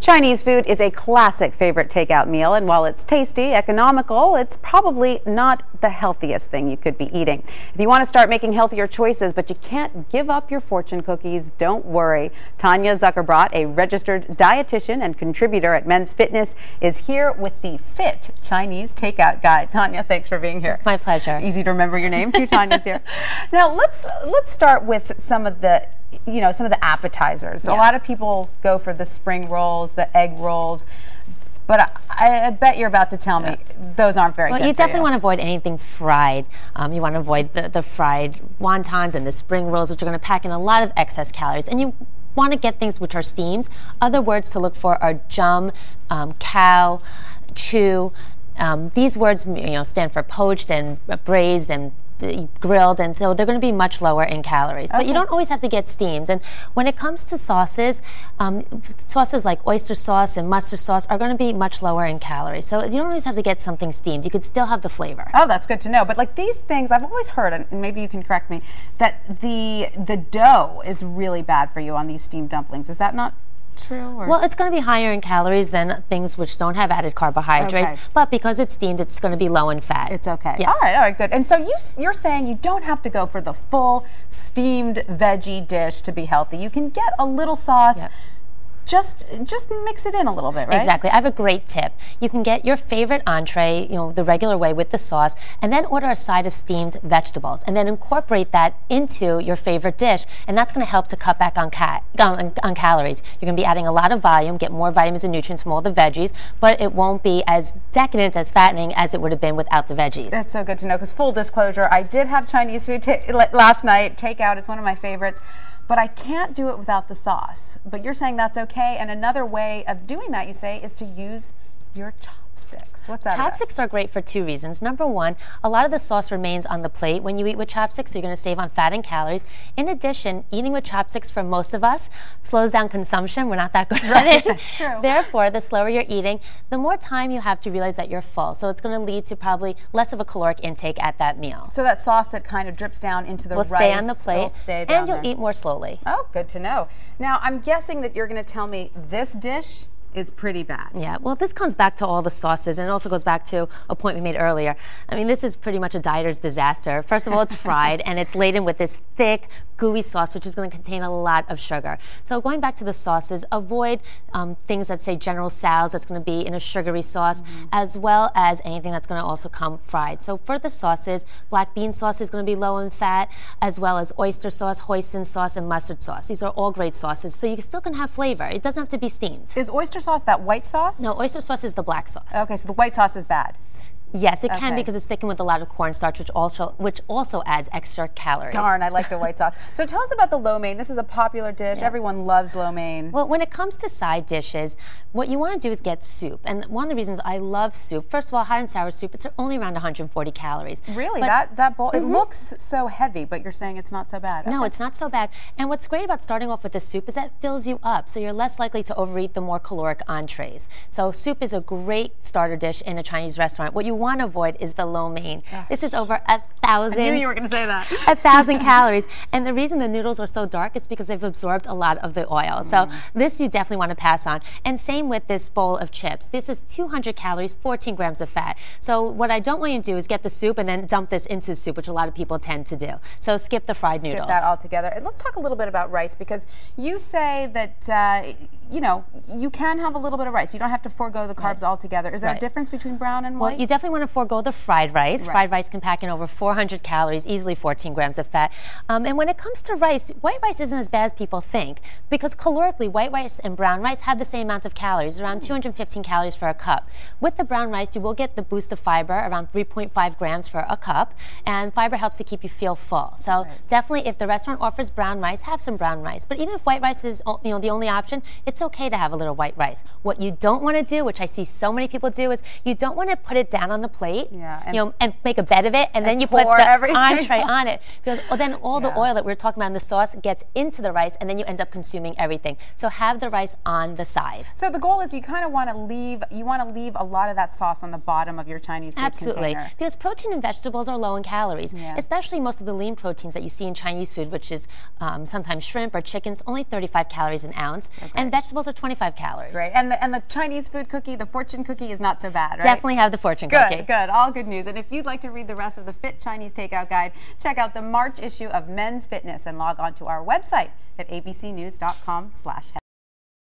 Chinese food is a classic favorite takeout meal, and while it's tasty, economical, it's probably not the healthiest thing you could be eating. If you want to start making healthier choices, but you can't give up your fortune cookies, don't worry. Tanya Zuckerbrot, a registered dietitian and contributor at Men's Fitness, is here with the Fit Chinese Takeout Guide. Tanya, thanks for being here. My pleasure. Easy to remember your name. Two Tanya's here. Now let's start with some of the appetizers. Yeah. A lot of people go for the spring rolls, the egg rolls, but I bet you're about to tell me those aren't very good. Well, you definitely want to avoid anything fried. You want to avoid the fried wontons and the spring rolls, which are going to pack in a lot of excess calories. And you want to get things which are steamed. Other words to look for are jum, cow, chew. These words stand for poached and braised and grilled, and so they're going to be much lower in calories. But you don't always have to get steamed. And when it comes to sauces, sauces like oyster sauce and mustard sauce are going to be much lower in calories. So you don't always have to get something steamed. You could still have the flavor. Oh, that's good to know. But like these things, I've always heard, and maybe you can correct me, that the dough is really bad for you on these steamed dumplings. Is that not true? Or? Well, it's going to be higher in calories than things which don't have added carbohydrates, but because it's steamed, it's going to be low in fat. It's okay. Yes. All right, good. And so you're saying you don't have to go for the full steamed veggie dish to be healthy. You can get a little sauce. Yep. Just mix it in a little bit, right? Exactly. I have a great tip. You can get your favorite entree, the regular way with the sauce, and then order a side of steamed vegetables, and then incorporate that into your favorite dish, and that's going to help to cut back on calories. You're going to be adding a lot of volume, get more vitamins and nutrients from all the veggies, but it won't be as decadent, as fattening as it would have been without the veggies. That's so good to know, because full disclosure, I did have Chinese food last night, takeout. It's one of my favorites. But I can't do it without the sauce. But you're saying that's okay, and another way of doing that, you say, is to use your chopsticks. What's that Chopsticks are great for two reasons. Number one, a lot of the sauce remains on the plate when you eat with chopsticks, so you're going to save on fat and calories. In addition, eating with chopsticks for most of us slows down consumption. We're not that good at it. That's true. Therefore, the slower you're eating, the more time you have to realize that you're full. So it's going to lead to probably less of a caloric intake at that meal. So that sauce that kind of drips down into the rice will stay on the plate, will stay down and you'll eat more slowly. Oh, good to know. Now, I'm guessing that you're going to tell me this dish is pretty bad. Yeah, well, this comes back to all the sauces, and it also goes back to a point we made earlier. I mean, this is pretty much a dieter's disaster. First of all, it's fried, and it's laden with this thick, gooey sauce, which is going to contain a lot of sugar. So going back to the sauces, avoid things that say General Tso's that's going to be in a sugary sauce, as well as anything that's going to also come fried. So for the sauces, black bean sauce is going to be low in fat, as well as oyster sauce, hoisin sauce, and mustard sauce. These are all great sauces, so you still can have flavor. It doesn't have to be steamed. Is oyster sauce that white sauce? No, oyster sauce is the black sauce. Okay, so the white sauce is bad. Yes, it can, because it's thickened with a lot of cornstarch, which also adds extra calories. Darn, I like the white sauce. So tell us about the lo mein. This is a popular dish. Everyone loves lo mein. Well, when it comes to side dishes, what you want to do is get soup. And one of the reasons I love soup, first of all, hot and sour soup, it's only around 140 calories. Really? That bowl, it looks so heavy, but you're saying it's not so bad. No, it's not so bad. And what's great about starting off with the soup is that it fills you up, so you're less likely to overeat the more caloric entrees. So soup is a great starter dish in a Chinese restaurant. What you want to avoid is the lo mein. This is over 1,000. I knew you were going to say that. 1,000 calories. And the reason the noodles are so dark is because they've absorbed a lot of the oil. So this you definitely want to pass on. And same with this bowl of chips. This is 200 calories, 14 grams of fat. So what I don't want you to do is get the soup and then dump this into soup, which a lot of people tend to do. So skip the fried noodles. Skip that altogether. And let's talk a little bit about rice, because you say that you can have a little bit of rice. You don't have to forego the carbs altogether. Is there a difference between brown and white? Well, you definitely want to forego the fried rice. Fried rice can pack in over 400 calories, easily 14 grams of fat. And when it comes to rice, white rice isn't as bad as people think, because calorically, white rice and brown rice have the same amount of calories, around 215 calories for a cup. With the brown rice, you will get the boost of fiber, around 3.5 grams for a cup, and fiber helps to keep you feel full. So definitely, if the restaurant offers brown rice, have some brown rice. But even if white rice is the only option, it's okay to have a little white rice. What you don't want to do, which I see so many people do, is you don't want to put it down on on the plate, Yeah, and make a bed of it, and then you put the entree on it. Because then all the oil that we were talking about in the sauce gets into the rice, and then you end up consuming everything. So have the rice on the side. So the goal is you kind of want to leave a lot of that sauce on the bottom of your Chinese food container. Because protein and vegetables are low in calories, especially most of the lean proteins that you see in Chinese food, which is sometimes shrimp or chickens, only 35 calories an ounce, and vegetables are 25 calories. Great, and the Chinese food cookie, the fortune cookie, is not so bad, right? Definitely have the fortune cookie. Good, all good news. And if you'd like to read the rest of the Fit Chinese Takeout Guide, check out the March issue of Men's Fitness and log on to our website at abcnews.com/health.